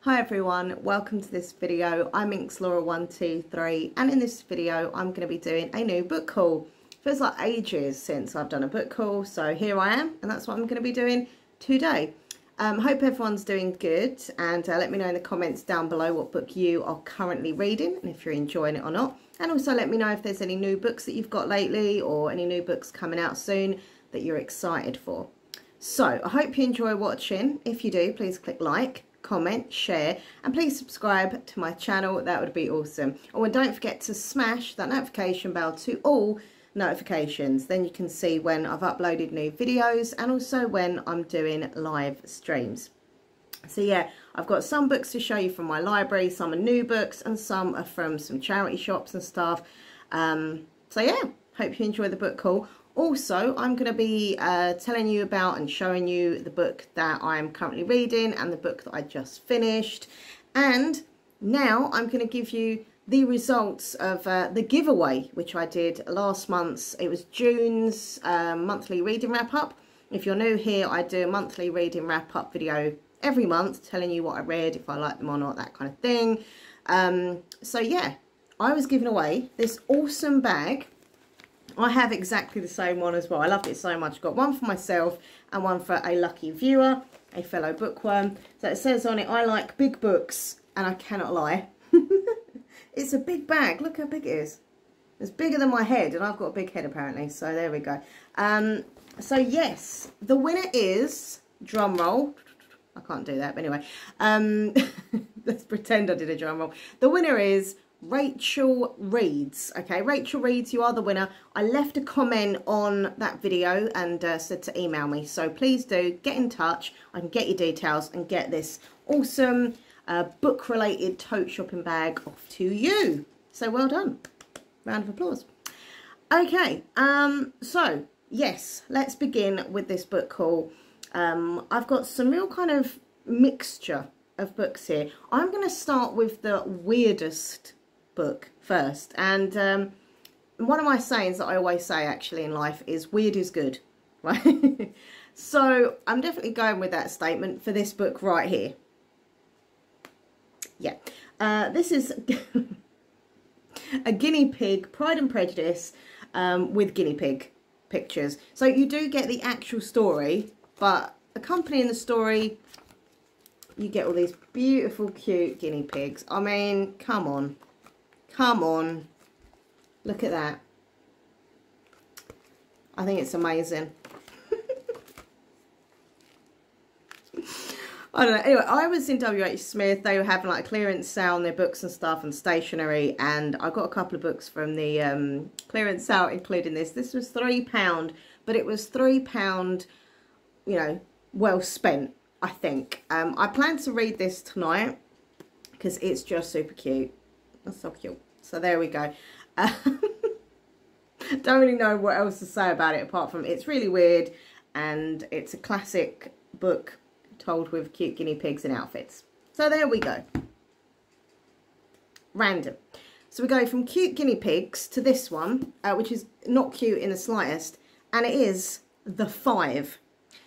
Hi everyone, welcome to this video. I'm InksLaura123 and in this video I'm going to be doing a new book haul. Feels like ages since I've done a book haul, so here I am and that's what I'm going to be doing today. Hope everyone's doing good and let me know in the comments down below what book you are currently reading and if you're enjoying it or not. And also let me know if there's any new books that you've got lately or any new books coming out soon that you're excited for. So I hope you enjoy watching. If you do, please click like, comment, share, and please subscribe to my channel. That would be awesome. Oh, and don't forget to smash that notification bell to all notifications. Then you can see when I've uploaded new videos and also when I'm doing live streams. So yeah, I've got some books to show you from my library, some are new books and some are from some charity shops and stuff. So yeah, hope you enjoy the book haul. Also, I'm going to be telling you about and showing you the book that I'm currently reading and the book that I just finished. And now I'm going to give you the results of the giveaway, which I did last month. It was June's monthly reading wrap-up. If you're new here, I do a monthly reading wrap-up video every month, telling you what I read, if I like them or not, that kind of thing. So yeah, I was giving away this awesome bag. I have exactly the same one as well. I loved it so much. I've got one for myself and one for a lucky viewer, a fellow bookworm. So it says on it, I like big books, and I cannot lie. It's a big bag. Look how big it is. It's bigger than my head, and I've got a big head apparently. So there we go. So yes, the winner is, drum roll. I can't do that, but anyway. Let's pretend I did a drum roll. The winner is Rachel Reads. Okay, Rachel Reads, you are the winner. I left a comment on that video and said to email me, so please do get in touch. I can get your details and get this awesome book related tote shopping bag off to you. So well done. Round of applause. Okay, so yes, let's begin with this book haul. I've got some real kind of mixture of books here. I'm going to start with the weirdest book first, and one of my sayings that I always say actually in life is weird is good, right? So I'm definitely going with that statement for this book right here. Yeah, this is a guinea pig, Pride and Prejudice, with guinea pig pictures. So you do get the actual story, but accompanying the story you get all these beautiful cute guinea pigs. I mean, come on. Come on, look at that. I think it's amazing. I don't know. Anyway, I was in WH Smith. They were having like a clearance sale on their books and stuff and stationery, and I got a couple of books from the clearance sale, including this. This was £3, but it was £3, you know, well spent, I think. I plan to read this tonight because it's just super cute. That's so cute. So there we go. Don't really know what else to say about it apart from it's really weird and it's a classic book told with cute guinea pigs in outfits. So there we go. Random. So we go from cute guinea pigs to this one, which is not cute in the slightest, and it is The Five.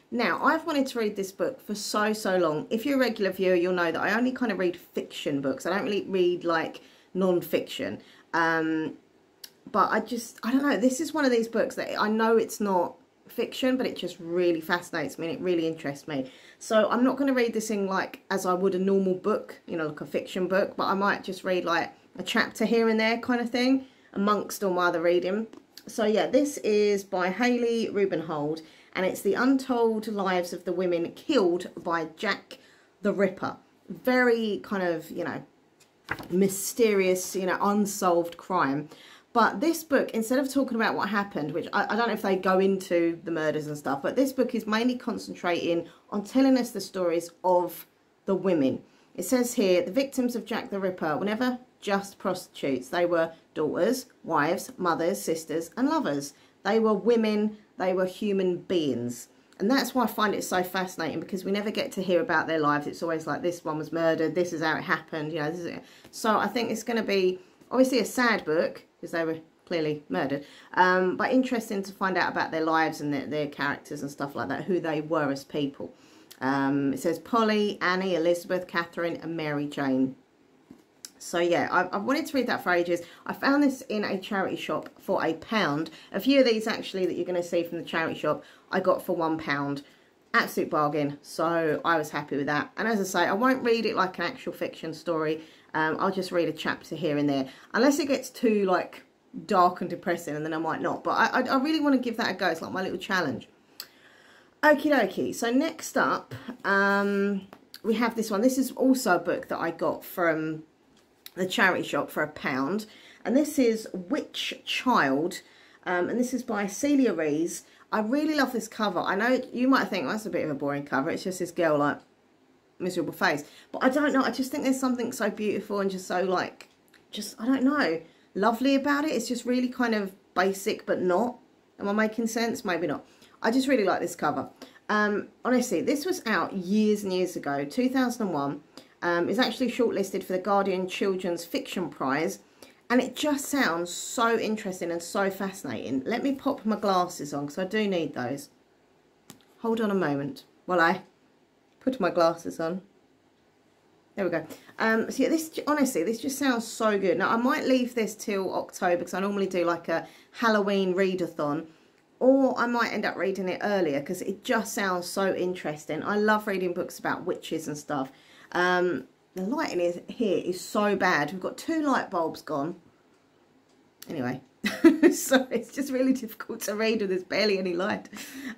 Now, I've wanted to read this book for so long. If you're a regular viewer, you'll know that I only kind of read fiction books. I don't really read like non-fiction. But I don't know, this is one of these books that I know it's not fiction, but it just really fascinates me and it really interests me. So I'm not going to read this in like as I would a normal book, you know, like a fiction book, but I might just read like a chapter here and there kind of thing amongst all my other reading. So yeah, this is by Hayley Rubenhold, and it's the untold lives of the women killed by Jack the Ripper. Very kind of, you know, mysterious, you know, unsolved crime. But this book, instead of talking about what happened, which I don't know if they go into the murders and stuff, but this book is mainly concentrating on telling us the stories of the women. It says here, the victims of Jack the Ripper were never just prostitutes. They were daughters, wives, mothers, sisters, and lovers. They were women, they were human beings. And that's why I find it so fascinating, because we never get to hear about their lives. It's always like, this one was murdered, this is how it happened, you know. This is it. So I think it's going to be obviously a sad book, because they were clearly murdered, but interesting to find out about their lives and their characters and stuff like that, who they were as people. It says Polly, Annie, Elizabeth, Catherine and Mary Jane. So yeah, I've wanted to read that for ages. I found this in a charity shop for £1. A few of these actually that you're going to see from the charity shop I got for £1. Absolute bargain. So I was happy with that. And as I say, I won't read it like an actual fiction story. I'll just read a chapter here and there. Unless it gets too like dark and depressing, and then I might not. But I really want to give that a go. It's like my little challenge. Okie dokie. So next up, we have this one. This is also a book that I got from the charity shop for £1, and this is Witch Child, and this is by Celia Rees. I really love this cover. I know you might think, well, that's a bit of a boring cover. It's just this girl like miserable face, but I don't know. I just think there's something so beautiful and just so like, just I don't know, lovely about it. It's just really kind of basic, but not. Am I making sense? Maybe not. I just really like this cover. Honestly, this was out years and years ago, 2001. It's actually shortlisted for the Guardian Children's Fiction Prize, and it just sounds so interesting and so fascinating. Let me pop my glasses on because I do need those. Hold on a moment while I put my glasses on. There we go. So yeah, this honestly, this just sounds so good. Now I might leave this till October because I normally do like a Halloween readathon, or I might end up reading it earlier because it just sounds so interesting. I love reading books about witches and stuff. The lighting here is so bad. We've got 2 light bulbs gone. Anyway, so it's just really difficult to read with there's barely any light.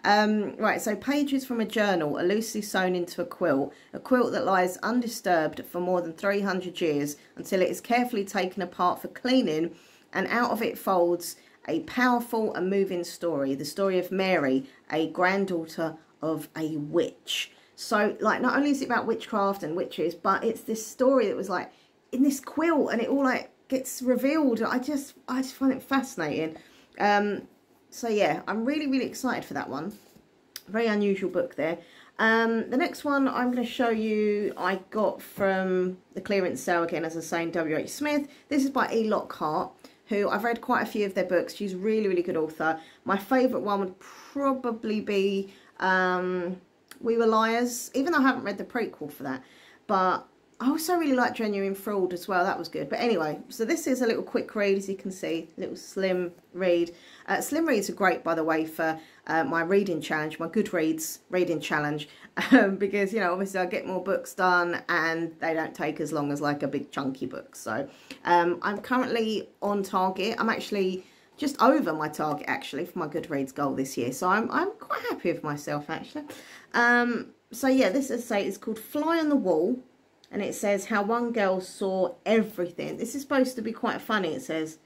Right, so pages from a journal are loosely sewn into a quilt that lies undisturbed for more than 300 years until it is carefully taken apart for cleaning, and out of it folds a powerful and moving story, the story of Mary, a granddaughter of a witch. So, like, not only is it about witchcraft and witches, but it's this story that was, like, in this quilt, and it all, like, gets revealed. I just find it fascinating. So, yeah, I'm really, really excited for that one. Very unusual book there. The next one I'm going to show you I got from the clearance sale, again, as I say, in W.H. Smith. This is by E. Lockhart, who I've read quite a few of their books. She's a really, really good author. My favourite one would probably be... We Were Liars, even though I haven't read the prequel for that. But I also really like Genuine Fraud as well. That was good. But anyway, so this is a little quick read, as you can see. A little slim read. Slim reads are great, by the way, for my reading challenge, my Goodreads reading challenge. Because, you know, obviously I get more books done and they don't take as long as like a big chunky book. So I'm currently on target. I'm actually just over my target, actually, for my Goodreads goal this year. So I'm quite happy with myself, actually. So yeah, this, as I say, is called Fly on the Wall, and it says how one girl saw everything. This is supposed to be quite funny. It says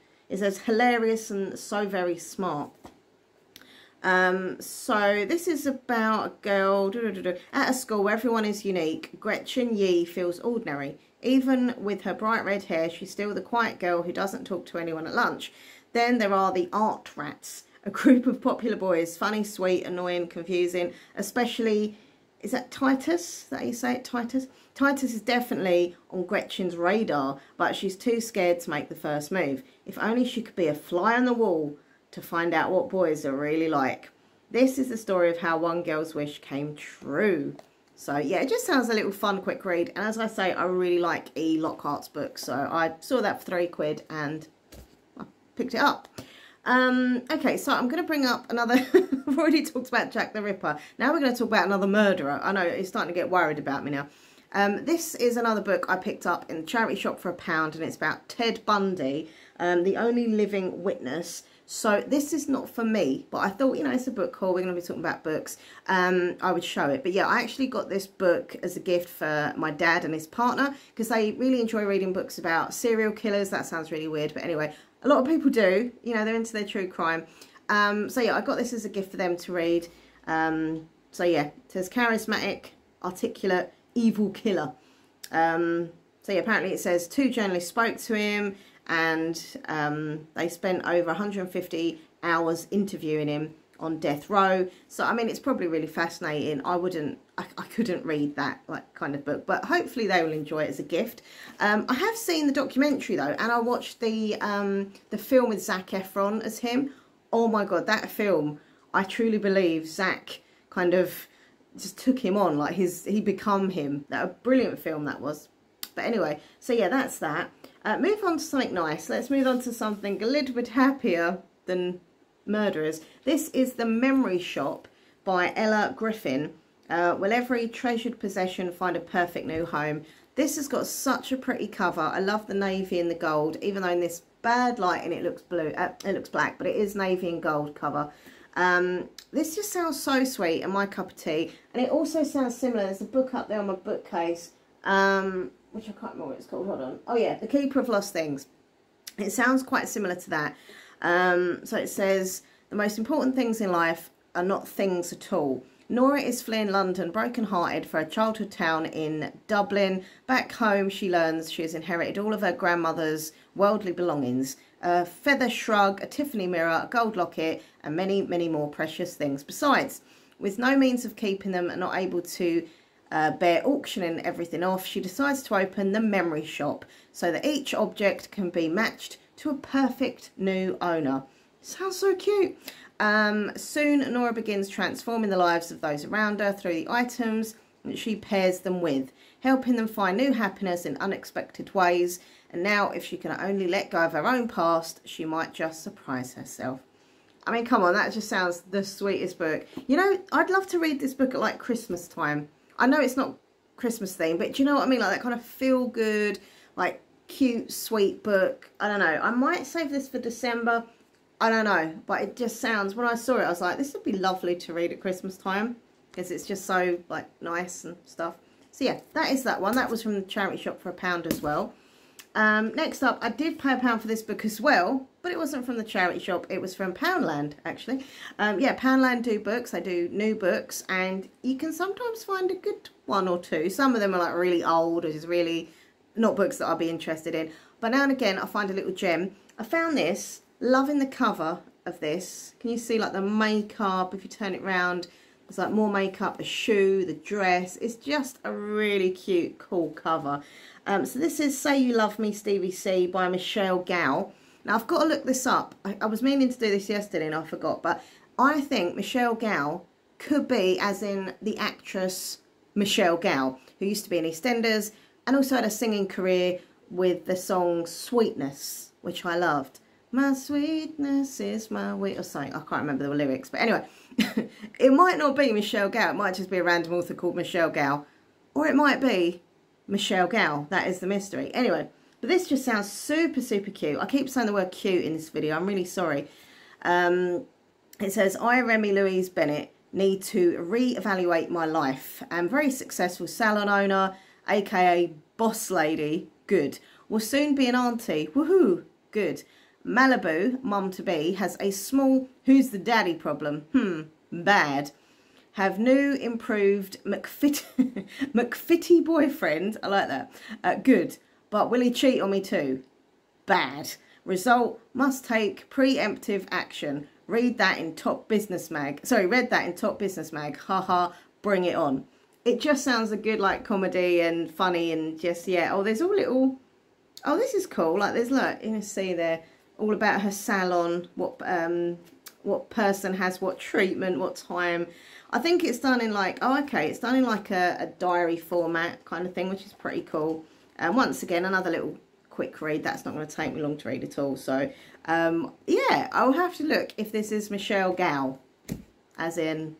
hilarious and so very smart. So this is about a girl at a school where everyone is unique. Gretchen Yee feels ordinary. Even with her bright red hair, she's still the quiet girl who doesn't talk to anyone at lunch. Then there are the art rats, a group of popular boys, funny, sweet, annoying, confusing, especially, is that Titus? Is that how you say it, Titus? Titus is definitely on Gretchen's radar, but she's too scared to make the first move. If only she could be a fly on the wall to find out what boys are really like. This is the story of how one girl's wish came true. So yeah, it just sounds a little fun, quick read. And as I say, I really like E. Lockhart's books, so I saw that for £3 and I picked it up. Okay, so I'm going to bring up another, I've already talked about Jack the Ripper. Now we're going to talk about another murderer. I know, he's starting to get worried about me now. This is another book I picked up in the charity shop for £1, and it's about Ted Bundy, the only living witness. So this is not for me, but I thought, you know, it's a book haul. We're going to be talking about books. I would show it. But yeah, I actually got this book as a gift for my dad and his partner, because they really enjoy reading books about serial killers. That sounds really weird, but anyway, a lot of people do. You know, they're into their true crime. So yeah, I got this as a gift for them to read. So yeah, it says charismatic, articulate, evil killer. So yeah, apparently it says 2 journalists spoke to him, and they spent over 150 hours interviewing him on death row. So I mean, it's probably really fascinating. I couldn't read that like kind of book, but hopefully they will enjoy it as a gift. I have seen the documentary though, and I watched the film with Zac Efron as him. Oh my god, that film! I truly believe Zac kind of just took him on, like he become him. That a brilliant film that was. But anyway, so yeah, that's that. Move on to something nice. Let's move on to something a little bit happier than murderers. This is The Memory Shop by Ella Griffin. Will every treasured possession find a perfect new home? This has got such a pretty cover. I love the navy and the gold, even though in this bad lighting it looks blue. It looks black, but it is navy and gold cover. This just sounds so sweet and my cup of tea. And it also sounds similar. There's a book up there on my bookcase, which I can't remember what it's called. Hold on. Oh yeah, The Keeper of Lost Things. It sounds quite similar to that. So it says, the most important things in life are not things at all. Nora is fleeing London, broken-hearted, for her childhood town in Dublin. Back home, she learns she has inherited all of her grandmother's worldly belongings. A feather shrug, a Tiffany mirror, a gold locket, and many, many more precious things. Besides, with no means of keeping them and not able to bear auctioning everything off, she decides to open the memory shop so that each object can be matched to a perfect new owner. Sounds so cute. Soon Nora begins transforming the lives of those around her through the items that she pairs them with, helping them find new happiness in unexpected ways. And now, if she can only let go of her own past, she might just surprise herself. I mean, come on, that just sounds the sweetest book. You know, I'd love to read this book at like Christmas time. I know it's not Christmas themed, but do you know what I mean? Like that kind of feel good, like cute, sweet book. I don't know. I might save this for December. I don't know, but it just sounds, when I saw it, I was like, this would be lovely to read at Christmas time, because it's just so, like, nice and stuff. So, yeah, that is that one. That was from the charity shop for £1 as well. Next up, I did pay £1 for this book as well, but it wasn't from the charity shop. It was from Poundland, actually. Yeah, Poundland do books. They do new books, and you can sometimes find a good one or two. Some of them are, like, really old, or just really not books that I'll be interested in. But now and again, I find a little gem. I found this. Loving the cover of this. Can you see like the makeup? If you turn it round, there's like more makeup, the shoe, the dress. It's just a really cute, cool cover. So this is Say You Love Me Stevie C by Michelle Gow. Now I've got to look this up. I was meaning to do this yesterday and I forgot, but I think Michelle Gow could be as in the actress Michelle Gow, who used to be in EastEnders and also had a singing career with the song Sweetness, which I loved. My sweetness is my way, or something. I can't remember the lyrics, but anyway, it might not be Michelle Gow. It might just be a random author called Michelle Gow, or it might be Michelle Gow. That is the mystery. Anyway, but this just sounds super, super cute. I keep saying the word cute in this video. I'm really sorry. It says, I, Remy Louise Bennett, need to re-evaluate my life. I'm a very successful salon owner, aka boss lady. Good. Will soon be an auntie. Woohoo. Good. Malibu, mum-to-be, has a small who's the daddy problem. Bad. Have new improved McFitty boyfriend. I like that. Good. But will he cheat on me too? Bad. Result, must take preemptive action. Read that in Top Business Mag. Sorry, read that in Top Business Mag. Haha, bring it on. It just sounds a good like comedy and funny and just, yeah. Oh, there's all little, oh, this is cool. Like there's, look, you can see there. All about her salon, what person has what treatment, what time. I think it's done in like, oh okay, it's done in like a diary format kind of thing, which is pretty cool. And once again, another little quick read. That's not going to take me long to read at all. So yeah, I'll have to look if this is Michelle Gow, as in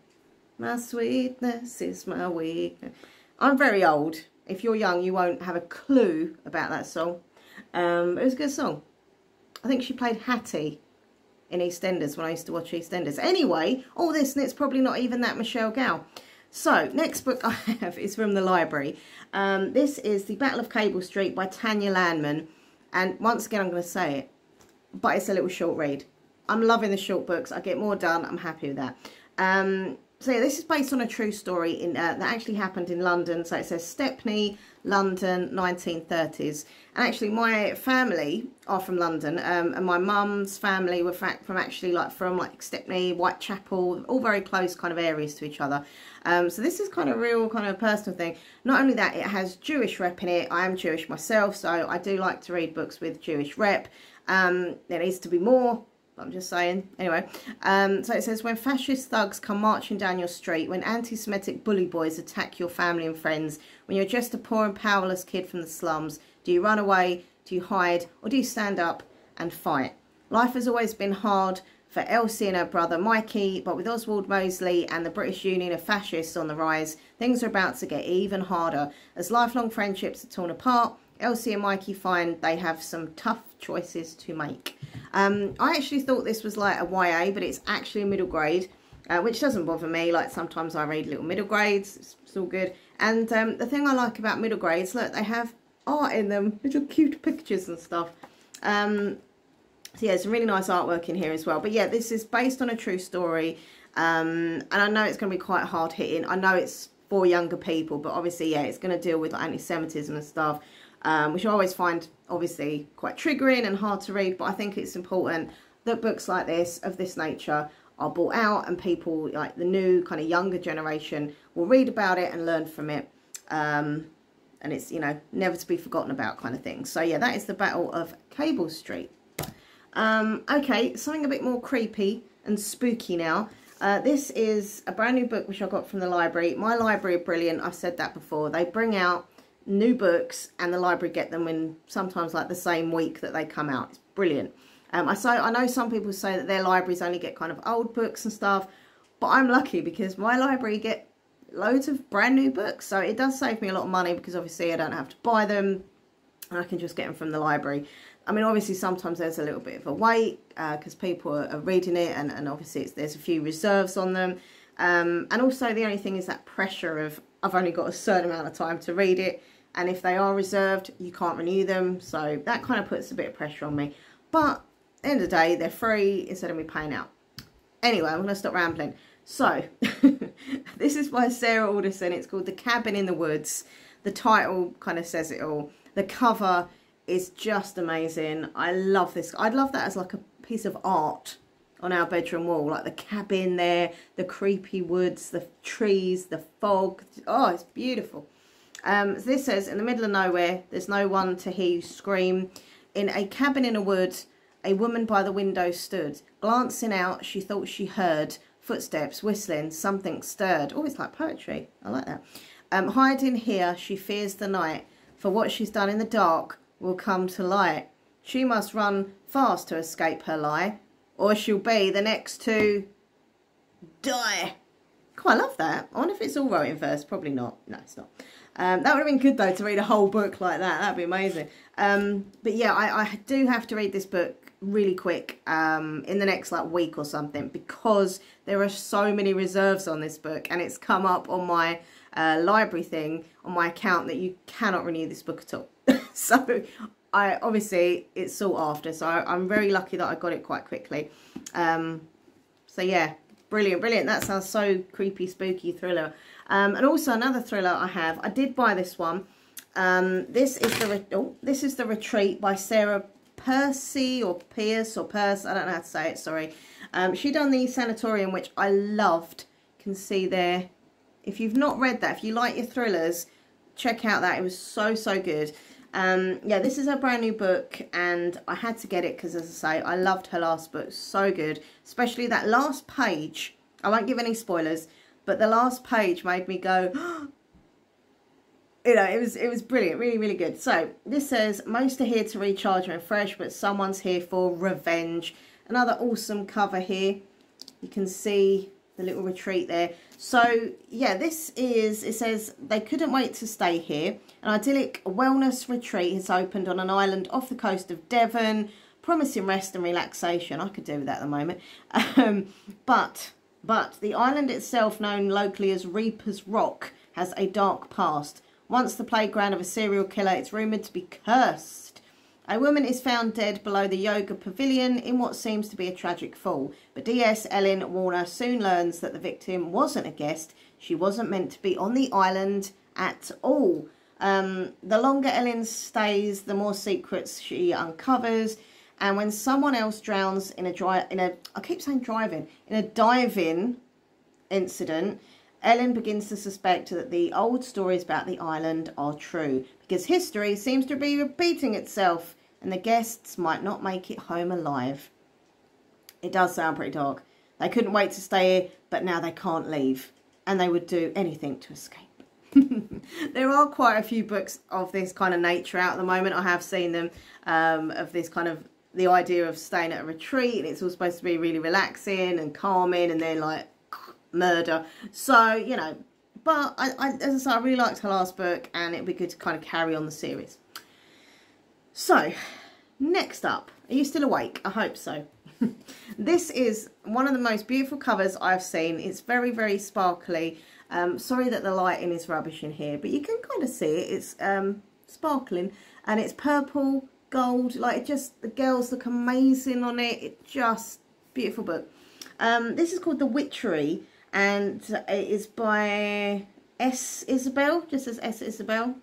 my sweetness is my weakness. I'm very old. If you're young, you won't have a clue about that song. It was a good song. I think she played Hattie in EastEnders when I used to watch EastEnders. Anyway, all this, and it's probably not even that Michelle Gow. So, next book I have is from the library. This is The Battle of Cable Street by Tanya Landman. And once again, I'm going to say it, but it's a little short read. I'm loving the short books. I get more done. I'm happy with that. So yeah, this is based on a true story that actually happened in London. So it says Stepney, London, 1930s. And actually my family are from London, and my mum's family were from actually like Stepney, Whitechapel, all very close kind of areas to each other. So this is kind of real kind of personal thing. Not only that, it has Jewish rep in it. I am Jewish myself, so I do like to read books with Jewish rep. There needs to be more I'm just saying. Anyway, so it says, when fascist thugs come marching down your street, when anti-Semitic bully boys attack your family and friends, when you're just a poor and powerless kid from the slums, do you run away, do you hide, or do you stand up and fight? Life has always been hard for Elsie and her brother Mikey, but with Oswald Mosley and the British Union of Fascists on the rise, things are about to get even harder. As lifelong friendships are torn apart, Elsie and Mikey find they have some tough choices to make. I actually thought this was like a YA, but it's actually a middle grade, which doesn't bother me. Like, sometimes I read little middle grades, it's all good. And the thing I like about middle grades, look, they have art in them, little cute pictures and stuff. So yeah, some really nice artwork in here as well. But yeah, this is based on a true story, and I know it's going to be quite hard hitting. I know it's for younger people, but obviously, yeah, it's going to deal with like, anti-Semitism and stuff, which I always find obviously quite triggering and hard to read. But I think it's important that books like this, of this nature, are brought out, and people like the new kind of younger generation will read about it and learn from it. And it's, you know, never to be forgotten about kind of thing. So yeah, that is the Battle of Cable Street. Okay, something a bit more creepy and spooky now. This is a brand new book which I got from the library. My library are brilliant. I've said that before. They bring out new books and the library get them in sometimes like the same week that they come out. It's brilliant. I know some people say that their libraries only get kind of old books and stuff, but I'm lucky because my library get loads of brand new books. So it does save me a lot of money because obviously I don't have to buy them and I can just get them from the library. I mean, obviously, sometimes there's a little bit of a wait because people are reading it, and obviously there's a few reserves on them. And also, the only thing is that pressure of, I've only got a certain amount of time to read it, and if they are reserved, you can't renew them. So that kind of puts a bit of pressure on me. But at the end of the day, they're free instead of me paying out. Anyway, I'm going to stop rambling. So, this is by Sarah Alderson. It's called The Cabin in the Woods. The title kind of says it all. The cover is just amazing. I love this. I'd love that as like a piece of art on our bedroom wall, like the cabin there, the creepy woods, the trees, the fog. Oh, it's beautiful. This says, in the middle of nowhere, there's no one to hear you scream. In a cabin in a wood, a woman by the window stood. Glancing out, she thought she heard footsteps, whistling, something stirred. Oh, it's like poetry. I like that. Hiding here, she fears the night, for what she's done in the dark will come to light. She must run fast to escape her lie, or she'll be the next to die. Quite love that. I wonder if it's all wrote in verse. Probably not. No, it's not. That would have been good though, to read a whole book like that. That'd be amazing. But yeah, I do have to read this book really quick in the next like week or something, because there are so many reserves on this book, and it's come up on my library thing on my account that you cannot renew this book at all. So obviously it's sought after, so I'm very lucky that I got it quite quickly. So yeah, brilliant. That sounds so creepy, spooky thriller. And also another thriller I did buy this one. This is The Retreat by Sarah Percy or Pierce or Perse. I don't know how to say it, sorry. She done The Sanatorium, which I loved. You can see there. If you've not read that, if you like your thrillers, check out that. It was so good. Yeah, this is a brand new book, and I had to get it because, as I say, I loved her last book. So good, especially that last page. I won't give any spoilers, but the last page made me go, you know, it was brilliant, really good. So this says, most are here to recharge and refresh, but someone's here for revenge. Another awesome cover here. You can see the little retreat there. So yeah, this is, it says, they couldn't wait to stay here. An idyllic wellness retreat has opened on an island off the coast of Devon, promising rest and relaxation. I could do with that at the moment. But the island itself, known locally as Reaper's Rock, has a dark past. Once the playground of a serial killer, it's rumoured to be cursed. A woman is found dead below the yoga pavilion in what seems to be a tragic fall. But DS Ellen Warner soon learns that the victim wasn't a guest. She wasn't meant to be on the island at all. The longer Ellen stays, the more secrets she uncovers. And when someone else drowns in a diving incident, Ellen begins to suspect that the old stories about the island are true, because history seems to be repeating itself and the guests might not make it home alive. It does sound pretty dark. They couldn't wait to stay here, but now they can't leave. And they would do anything to escape. There are quite a few books of this kind of nature out at the moment. I have seen them, of this kind of, the idea of staying at a retreat, and it's all supposed to be really relaxing and calming, and then like murder. So, you know, but as I said, I really liked her last book, and it'd be good to kind of carry on the series. So, next up, are you still awake? I hope so. This is one of the most beautiful covers I've seen. It's very, very sparkly. Sorry that the lighting is rubbish in here, but you can kind of see it. It's sparkling, and it's purple, gold. Like, it just, the girls look amazing on it. It's just beautiful book. This is called The Witchery, and it is by S. Isabel, just as S. Isabel.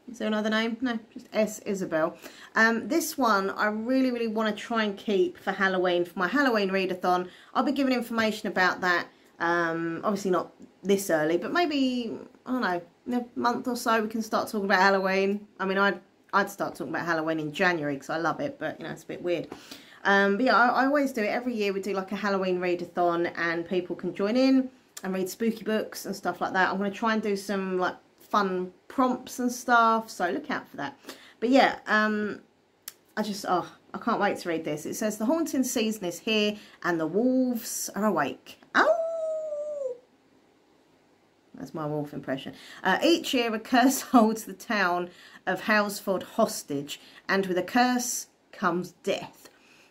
Is there another name? No, just S. Isabel. This one I really, really want to try and keep for Halloween, for my Halloween readathon. I'll be giving information about that. Obviously not this early, but maybe, I don't know, in a month or so we can start talking about Halloween. I mean, I'd start talking about Halloween in January because I love it, but, you know, it's a bit weird. But yeah, I always do it. Every year we do like a Halloween readathon, and people can join in and read spooky books and stuff like that. I'm going to try and do some like fun prompts and stuff, so look out for that. But yeah, I can't wait to read this. It says, the haunting season is here and the wolves are awake. Ow! That's my wolf impression. Each year a curse holds the town of Halesford hostage, and with a curse comes death.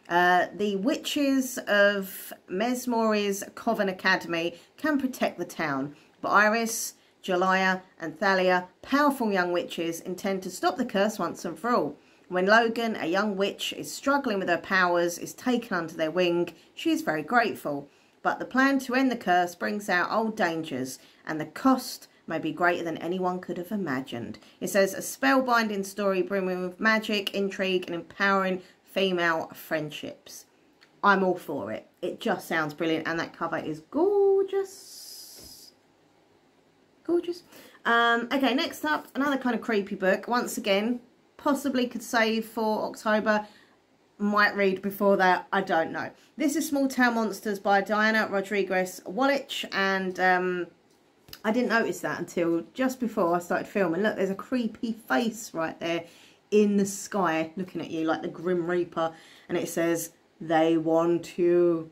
The witches of Mesmore's Coven Academy can protect the town, but Iris, Jalaya and Thalia, powerful young witches, intend to stop the curse once and for all. When Logan, a young witch, is struggling with her powers, is taken under their wing, she is very grateful. But the plan to end the curse brings out old dangers, and the cost may be greater than anyone could have imagined. It says, a spellbinding story brimming with magic, intrigue and empowering female friendships. I'm all for it. It just sounds brilliant, and that cover is gorgeous. Gorgeous. Okay, next up, another kind of creepy book. Once again, possibly could save for October. Might read before that, I don't know. This is Small Town Monsters by Diana Rodriguez Wallach, and I didn't notice that until just before I started filming. Look, there's a creepy face right there in the sky looking at you like the Grim Reaper, and it says, they want you.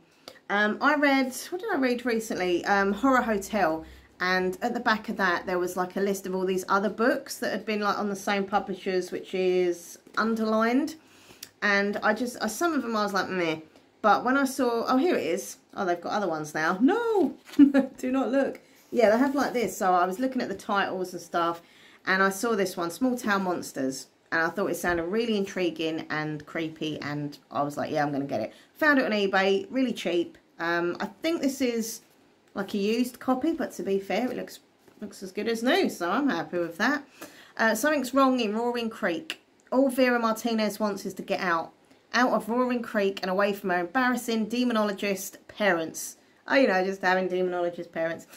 I read, what did I read recently? Horror Hotel, and at the back of that there was like a list of all these other books that had been like on the same publishers, which is underlined. And some of them I was like, meh. But when I saw, oh, here it is. Oh, they've got other ones now. No, do not look. Yeah, they have like this. So I was looking at the titles and stuff, and I saw this one, Small Town Monsters. And I thought it sounded really intriguing and creepy. And I was like, yeah, I'm going to get it. Found it on eBay, really cheap. I think this is like a used copy, but to be fair, it looks as good as new. So I'm happy with that. Something's wrong in Roaring Creek. All Vera Martinez wants is to get out of Roaring Creek and away from her embarrassing demonologist parents. Oh, you know, just having demonologist parents.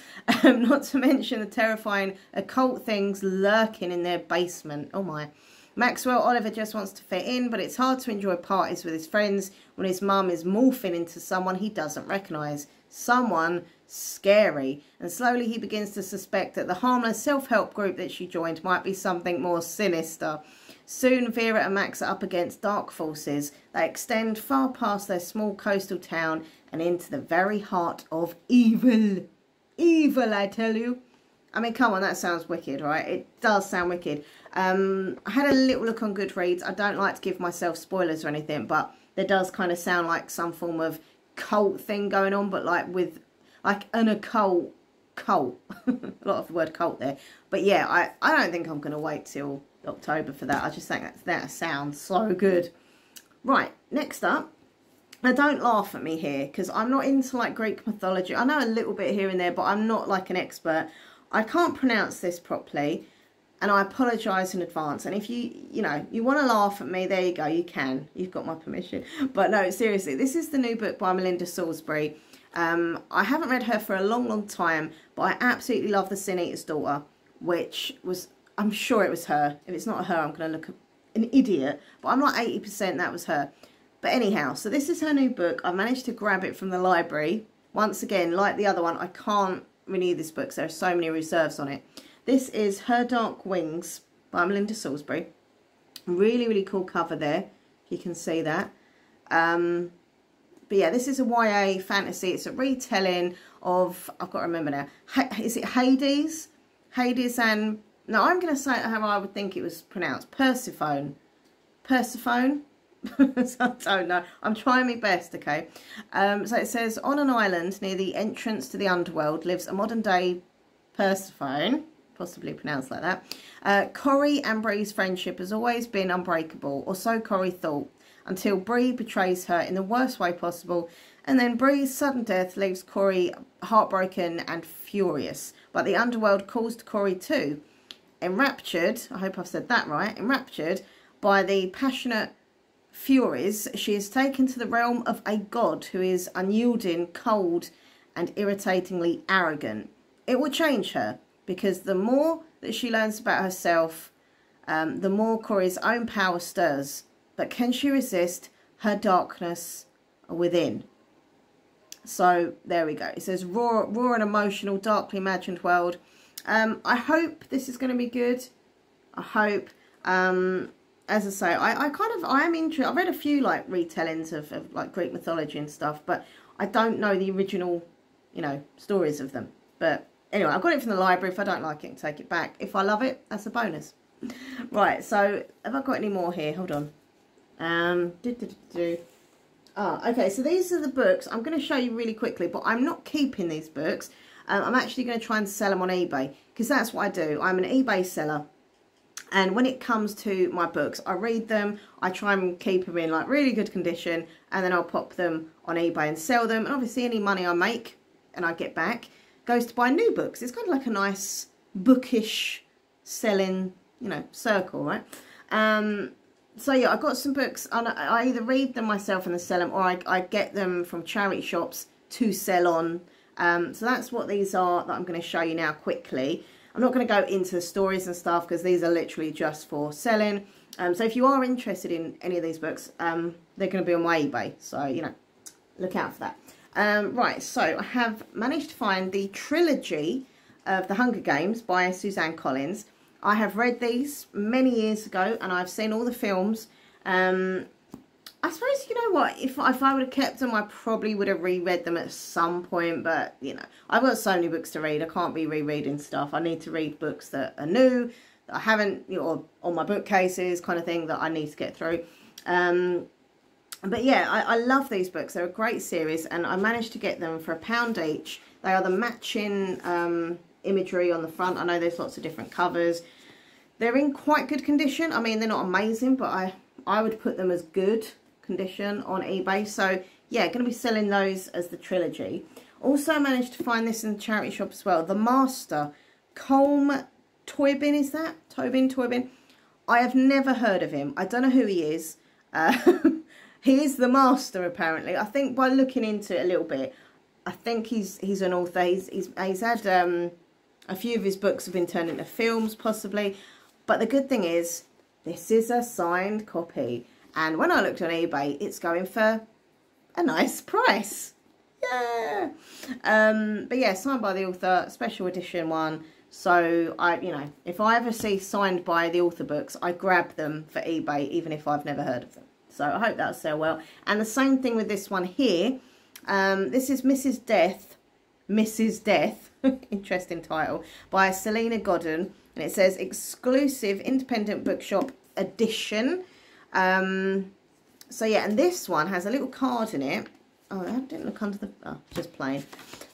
Not to mention the terrifying occult things lurking in their basement. Oh my. Maxwell Oliver just wants to fit in, but it's hard to enjoy parties with his friends when his mum is morphing into someone he doesn't recognise. Someone scary. And slowly he begins to suspect that the harmless self-help group that she joined might be something more sinister. Soon Vera and Max are up against dark forces that extend far past their small coastal town and into the very heart of evil. Evil, I tell you. I mean, come on, that sounds wicked, right? It does sound wicked. I had a little look on Goodreads. I don't like to give myself spoilers or anything, but there does kind of sound like some form of cult thing going on, but like with like an occult cult. A lot of the word cult there. But yeah, I don't think I'm going to wait till October for that. I just think that sounds so good. Right, next up. Now don't laugh at me here, because I'm not into like Greek mythology. I know a little bit here and there, but I'm not like an expert. I can't pronounce this properly, and I apologise in advance. And if you want to laugh at me, there you go, you can. You've got my permission. But no, seriously, this is the new book by Melinda Salisbury. I haven't read her for a long, long time, but I absolutely love The Sin Eater's Daughter, which was, I'm sure it was her. If it's not her, I'm going to look an idiot. But I'm like 80% that was her. But anyhow, so this is her new book. I managed to grab it from the library. Once again, like the other one, I can't renew this book, so there are so many reserves on it. This is Her Dark Wings by Melinda Salisbury. Really, really cool cover there. You can see that. But yeah, this is a YA fantasy. It's a retelling of, I've got to remember now, is it Hades? Hades and, no, I'm going to say how I would think it was pronounced. Persephone. Persephone? I don't know. I'm trying my best, okay? So it says, on an island near the entrance to the underworld lives a modern day Persephone, possibly pronounced like that. Corrie and Bree's friendship has always been unbreakable, or so Corrie thought, until Bree betrays her in the worst way possible, and then Bree's sudden death leaves Corrie heartbroken and furious. But the underworld calls to Corrie too. Enraptured, I hope I've said that right, enraptured by the passionate furies, she is taken to the realm of a god who is unyielding, cold, and irritatingly arrogant. It will change her, because the more that she learns about herself, the more Corrie's own power stirs. But can she resist her darkness within? So there we go. It says raw and emotional, darkly imagined world. I hope this is going to be good. I hope. As I say, I am interested. I've read a few like retellings of like Greek mythology and stuff, but I don't know the original, you know, stories of them. But anyway, I've got it from the library. If I don't like it, I can take it back. If I love it, that's a bonus. Right, so have I got any more here? Hold on. Okay, so these are the books. I'm going to show you really quickly, but I'm not keeping these books. I'm actually going to try and sell them on eBay, because that's what I do. I'm an eBay seller. And when it comes to my books, I read them, I try and keep them in like really good condition, and then I'll pop them on eBay and sell them. And obviously any money I make and I get back goes to buy new books. It's kind of like a nice bookish selling, you know, circle, right? So yeah, I've got some books, and I either read them myself and then sell them, or I get them from charity shops to sell on. So that's what these are that I'm going to show you now quickly. I'm not going to go into the stories and stuff, because these are literally just for selling. So if you are interested in any of these books, they're going to be on my eBay. So, you know, look out for that. Right, so I have managed to find the trilogy of The Hunger Games by Suzanne Collins. I have read these many years ago, and I've seen all the films. I suppose, you know what, if I would have kept them, I probably would have reread them at some point. But, you know, I've got so many books to read. I can't be rereading stuff. I need to read books that are new, that I haven't, you know, on my bookcases kind of thing, that I need to get through. But yeah, I love these books. They're a great series, and I managed to get them for £1 each. They are the matching imagery on the front. I know there's lots of different covers. They're in quite good condition. I mean, they're not amazing, but I would put them as good condition on eBay. So yeah, going to be selling those as the trilogy. Also managed to find this in the charity shop as well. The Master, Colm Toibin, is that? Toibin. I have never heard of him. I don't know who he is. He is the Master, apparently. I think by looking into it a little bit, I think he's an author. He's had a few of his books have been turned into films, possibly. But the good thing is, this is a signed copy. And when I looked on eBay, it's going for a nice price. Yeah. But yeah, signed by the author, special edition one. So, you know, if I ever see signed by the author books, I grab them for eBay, even if I've never heard of them. So I hope that'll sell well. And the same thing with this one here. This is Mrs. Death, interesting title, by Selena Godden. And it says exclusive independent bookshop edition. So yeah, and this one has a little card in it. Oh, I didn't look under the, oh, just plain.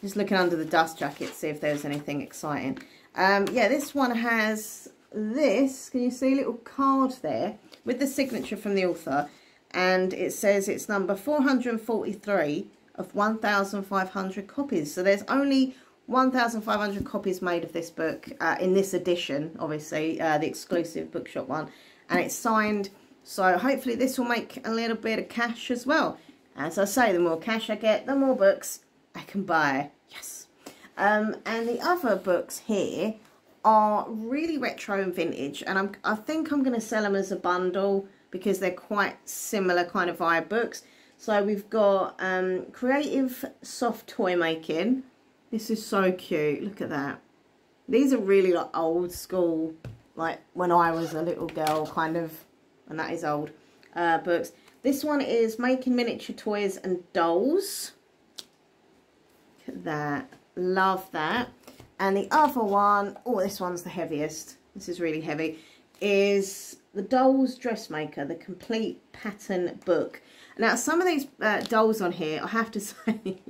Just looking under the dust jacket to see if there's anything exciting. Yeah, this one has this, can you see a little card there with the signature from the author, and it says it's number 443 of 1,500 copies. So there's only 1,500 copies made of this book in this edition, obviously, the exclusive bookshop one, and it's signed. So hopefully this will make a little bit of cash as well. As I say, the more cash I get, the more books I can buy. Yes. And the other books here are really retro and vintage, and I think I'm going to sell them as a bundle, because they're quite similar kind of vibe books. So we've got Creative Soft Toy Making. This is so cute. Look at that. These are really like old school, like when I was a little girl kind of, and that is old, books. This one is Making Miniature Toys and Dolls. Look at that. Love that. And the other one, oh, this one's the heaviest. This is really heavy. Is the Dolls Dressmaker, the complete pattern book. Now, some of these dolls on here, I have to say,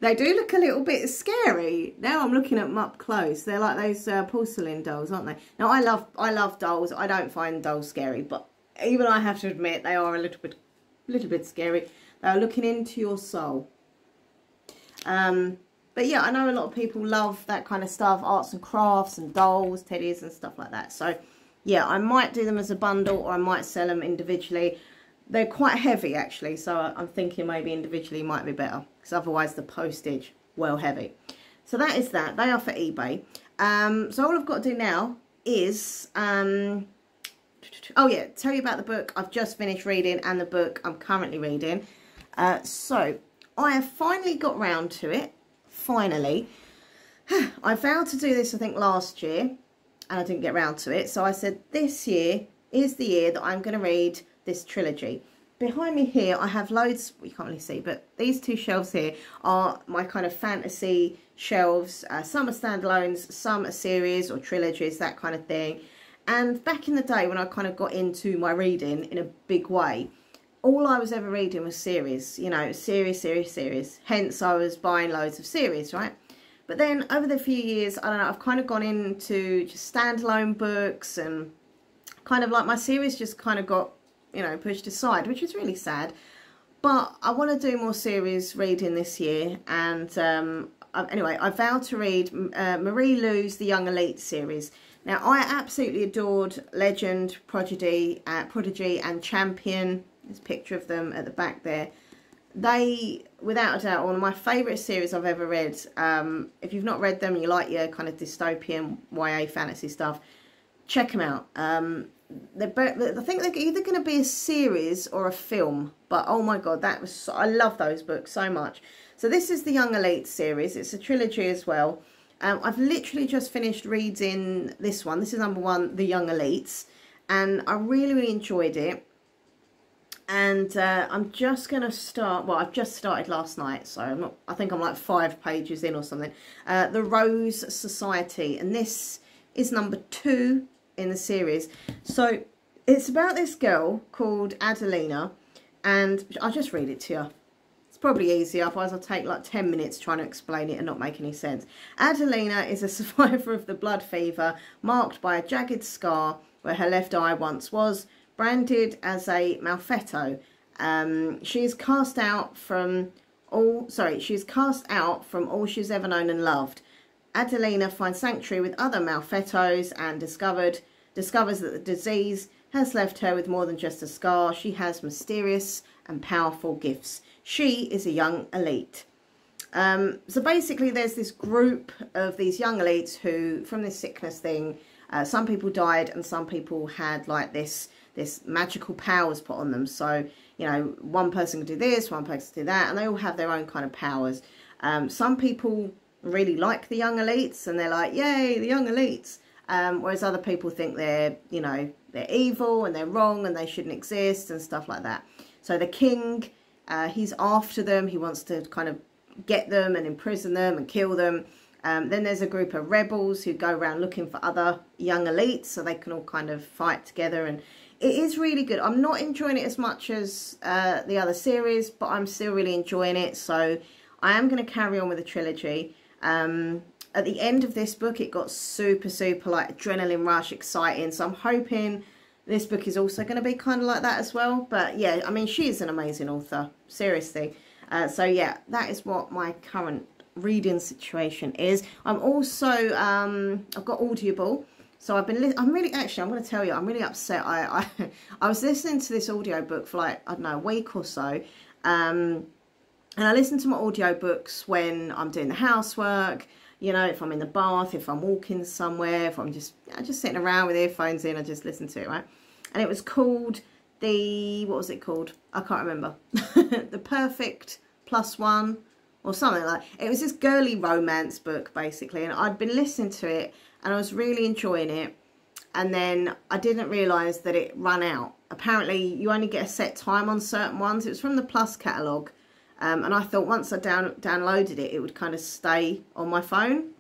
they do look a little bit scary. Now I'm looking at them up close. They're like those porcelain dolls, aren't they? Now, I love dolls. I don't find dolls scary, but even I have to admit they are a little bit scary. They're looking into your soul. But yeah, I know a lot of people love that kind of stuff, arts and crafts and dolls, teddies and stuff like that. So yeah, I might do them as a bundle, or I might sell them individually. They're quite heavy actually, so I'm thinking maybe individually might be better, because otherwise the postage, well heavy. So that is that. They are for eBay. So all I've got to do now is, oh yeah, tell you about the book I've just finished reading and the book I'm currently reading. So I have finally got round to it. Finally. I vowed to do this, I think, last year, and I didn't get round to it. So I said this year is the year that I'm going to read this trilogy. Behind me here, I have loads, you can't really see, but these two shelves here are my kind of fantasy shelves. Some are standalones, some are series or trilogies, that kind of thing. And back in the day when I kind of got into my reading in a big way, all I was ever reading was series, you know, series. Hence, I was buying loads of series, right? But then over the few years, I don't know, I've kind of gone into just standalone books, and kind of like my series just kind of got, you know, pushed aside, which is really sad. But I want to do more series reading this year, and anyway, I vowed to read Marie Lu's The Young Elite series. Now, I absolutely adored Legend, Prodigy, and Champion. There's a picture of them at the back there. They, without a doubt, one of my favourite series I've ever read. If you've not read them, you like your kind of dystopian YA fantasy stuff, check them out. I think they're either going to be a series or a film, but oh my god, that was I love those books so much. So this is the Young Elite series. It's a trilogy as well. I've literally just finished reading this one. This is number 1, The Young Elites, and I really enjoyed it. And I'm just going to start, well, I've just started last night, so I think I'm like 5 pages in or something. The Rose Society, and this is number 2 in the series. So it's about this girl called Adelina, and I'll just read it to you. It's probably easier, otherwise I'll take like 10 minutes trying to explain it and not make any sense. Adelina is a survivor of the blood fever, marked by a jagged scar where her left eye once was, branded as a malfetto. She is cast out from all she's ever known and loved. Adelina finds sanctuary with other malfettos and discovers that the disease has left her with more than just a scar. She has mysterious and powerful gifts. She is a young elite. So basically there's this group of these young elites who, from this sickness thing, some people died and some people had like this magical powers put on them. So, you know, one person can do this, one person can do that, and they all have their own kind of powers. Some people really like the young elites and they're like, yay, the young elites. Whereas other people think they're, you know, they're evil and they're wrong and they shouldn't exist and stuff like that. So the king, he's after them. He wants to kind of get them and imprison them and kill them. Then there's a group of rebels who go around looking for other young elites so they can all kind of fight together. And it is really good. I'm not enjoying it as much as the other series, but I'm still really enjoying it. So I am going to carry on with the trilogy. At the end of this book, it got super like adrenaline rush, exciting. So I'm hoping this book is also going to be kind of like that as well. But yeah, I mean, she is an amazing author, seriously. So yeah, that is what my current reading situation is. I'm also, I've got Audible. So I'm going to tell you, I'm really upset. I was listening to this audiobook for like, I don't know, a week or so. And I listen to my audiobooks when I'm doing the housework, you know, if I'm in the bath, if I'm walking somewhere, if I'm just sitting around with earphones in, I just listen to it, right? and it was called what was it called? I can't remember. The Perfect Plus One or something like that. It was this girly romance book basically, and I'd been listening to it and I was really enjoying it, and then I didn't realise that it ran out. Apparently you only get a set time on certain ones. It was from the Plus catalogue, and I thought once I downloaded it, it would kind of stay on my phone,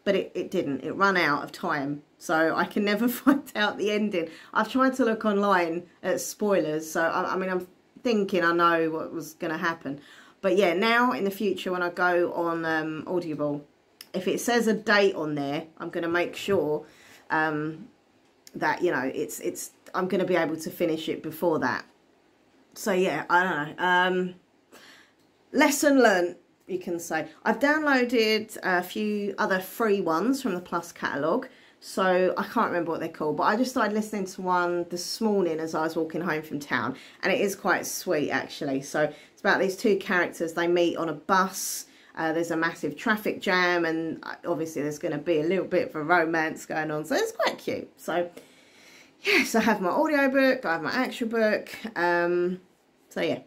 but it didn't. It ran out of time, so I can never find out the ending. I've tried to look online at spoilers, so I mean, I'm thinking I know what was going to happen. But yeah, now in the future when I go on Audible, if it says a date on there, I'm going to make sure that, you know, I'm going to be able to finish it before that. So yeah, I don't know. Lesson learnt, you can say. I've downloaded a few other free ones from the Plus catalogue, so I can't remember what they're called, but I just started listening to one this morning as I was walking home from town, and it is quite sweet actually. So it's about these two characters. They meet on a bus. There's a massive traffic jam, and obviously there's going to be a little bit of a romance going on, so it's quite cute. So yes, I have my audiobook, I have my actual book, so yeah.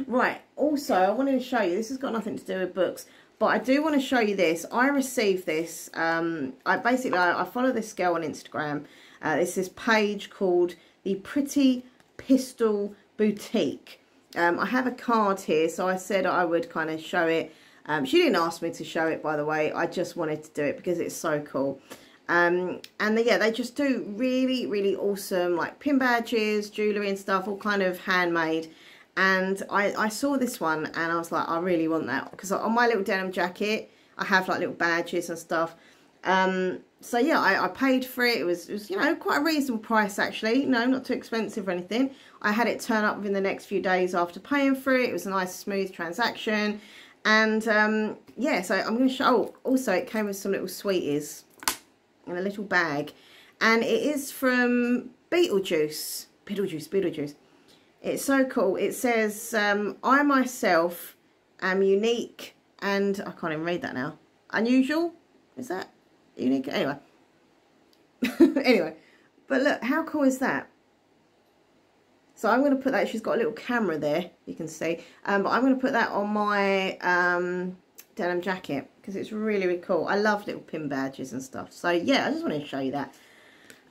Right, also I wanted to show you, this has got nothing to do with books, but I do want to show you this. I received this, I follow this girl on Instagram. It's this page called the Pretty Pistol Boutique. I have a card here, so I said I would kind of show it. She didn't ask me to show it, by the way. I just wanted to do it because it's so cool. And yeah, they just do really, really awesome like pin badges, jewellery and stuff, all kind of handmade. And I saw this one and I was like, I really want that, because on my little denim jacket I have like little badges and stuff. So yeah, I paid for it. It was, you know, quite a reasonable price actually. No, not too expensive or anything. I had it turn up within the next few days after paying for it. It was a nice smooth transaction. And yeah, so I'm going to show, also it came with some little sweeties in a little bag, and it is from Beetlejuice. It's so cool. It says, I myself am unique and, I can't even read that now, unusual, is that unique? Anyway. Anyway, but look, how cool is that? So I'm going to put that, she's got a little camera there, you can see, but I'm going to put that on my denim jacket, because it's really, really cool. I love little pin badges and stuff. So yeah, I just wanted to show you that.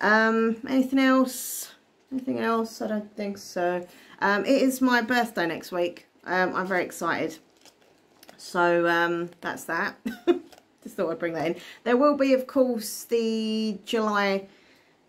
Anything else? Anything else? I don't think so. It is my birthday next week. I'm very excited. So that's that. Just thought I'd bring that in. There will be, of course, the July,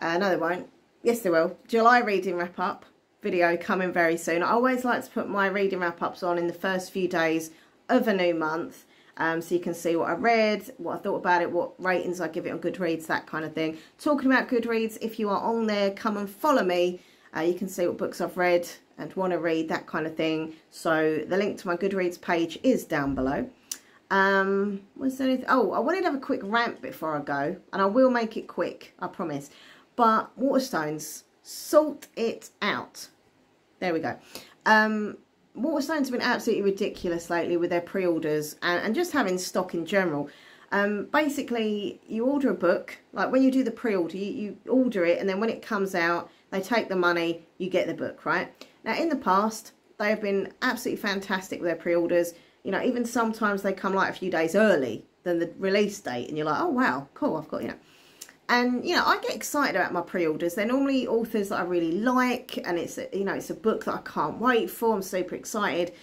no there won't, yes there will, July reading wrap up video coming very soon. I always like to put my reading wrap ups on in the first few days of a new month, so you can see what I read, what I thought about it, what ratings I give it on Goodreads, that kind of thing. Talking about Goodreads, if you are on there, come and follow me. You can see what books I've read and want to read, that kind of thing. So the link to my Goodreads page is down below. Was there anything? Oh, I wanted to have a quick rant before I go, and I will make it quick, I promise. But Waterstones, sort it out. There we go. Waterstones have been absolutely ridiculous lately with their pre-orders and just having stock in general. Basically, you order a book, like when you do the pre-order, you order it, and then when it comes out, they take the money, you get the book, right? Now, in the past, they have been absolutely fantastic with their pre-orders. You know, even sometimes they come like a few days early than the release date, and you're like, oh wow, cool, I've got, you know. And, you know, I get excited about my pre-orders. They're normally authors that I really like, and it's, you know, it's a book that I can't wait for. I'm super excited.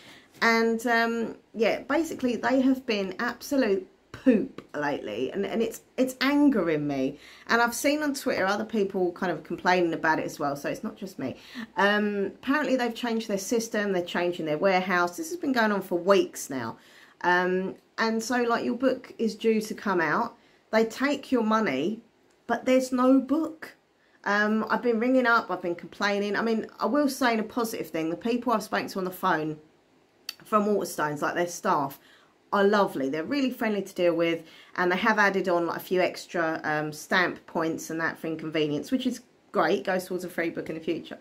And, yeah, basically they have been absolute poop lately, and it's angering me. And I've seen on Twitter other people kind of complaining about it as well, so it's not just me. Apparently they've changed their system, they're changing their warehouse. This has been going on for weeks now. And so, like, your book is due to come out. They take your money, but there's no book. I've been ringing up, I've been complaining. I mean, I will say in a positive thing, the people I've spoken to on the phone from Waterstones, like their staff, are lovely. They're really friendly to deal with, and they have added on like a few extra stamp points and that for inconvenience, which is great, goes towards a free book in the future.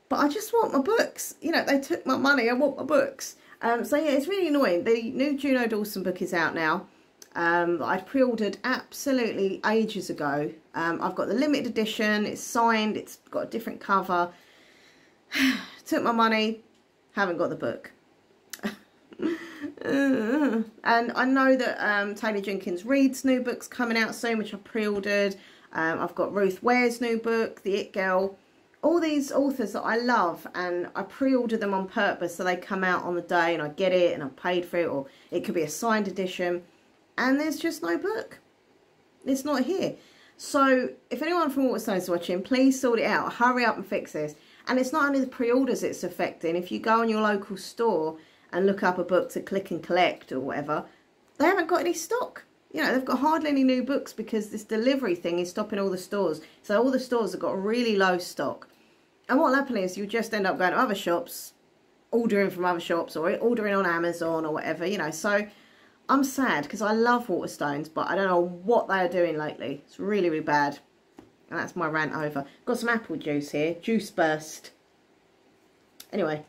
But I just want my books. You know, they took my money, I want my books. So yeah, it's really annoying. The new Juno Dawson book is out now. I'd pre-ordered absolutely ages ago. I've got the limited edition, it's signed, it's got a different cover. Took my money, haven't got the book. And I know that Taylor Jenkins Reid's new book's coming out soon, which I pre-ordered. I've got Ruth Ware's new book, The It Girl. All these authors that I love, and I pre-order them on purpose so they come out on the day and I get it and I paid for it, or it could be a signed edition, and there's just no book. It's not here. So if anyone from Waterstones is watching, please sort it out. Hurry up and fix this. And it's not only the pre-orders it's affecting. If you go on your local store and look up a book to click and collect or whatever, they haven't got any stock. You know, they've got hardly any new books because this delivery thing is stopping all the stores. So all the stores have got really low stock. And what'll happen is you just end up going to other shops, ordering from other shops, or ordering on Amazon or whatever, you know. So I'm sad because I love Waterstones, but I don't know what they are doing lately. It's really, really bad. And that's my rant over. Got some apple juice here. Juice burst. Anyway,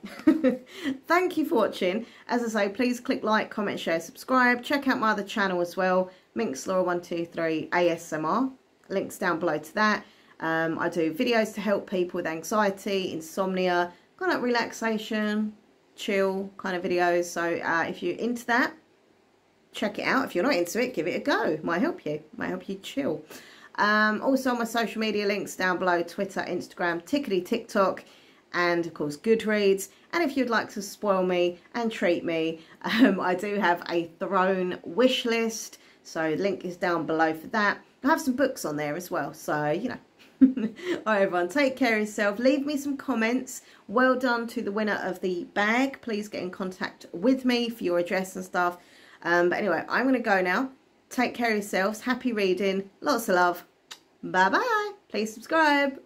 thank you for watching. As I say, please click like, comment, share, subscribe. Check out my other channel as well, Minxlaura123 ASMR. Links down below to that. I do videos to help people with anxiety, insomnia, kind of relaxation, chill kind of videos. So if you're into that, check it out. If you're not into it, give it a go. Might help you. Might help you chill. Also my social media links down below, Twitter, Instagram, TikTok, and of course Goodreads. And if you'd like to spoil me and treat me, I do have a Throne wish list, so the link is down below for that. I have some books on there as well, so you know. Alright everyone, take care of yourself. Leave me some comments. Well done to the winner of the bag. Please get in contact with me for your address and stuff. But anyway, I'm going to go now. Take care of yourselves. Happy reading. Lots of love. Bye bye. Please subscribe.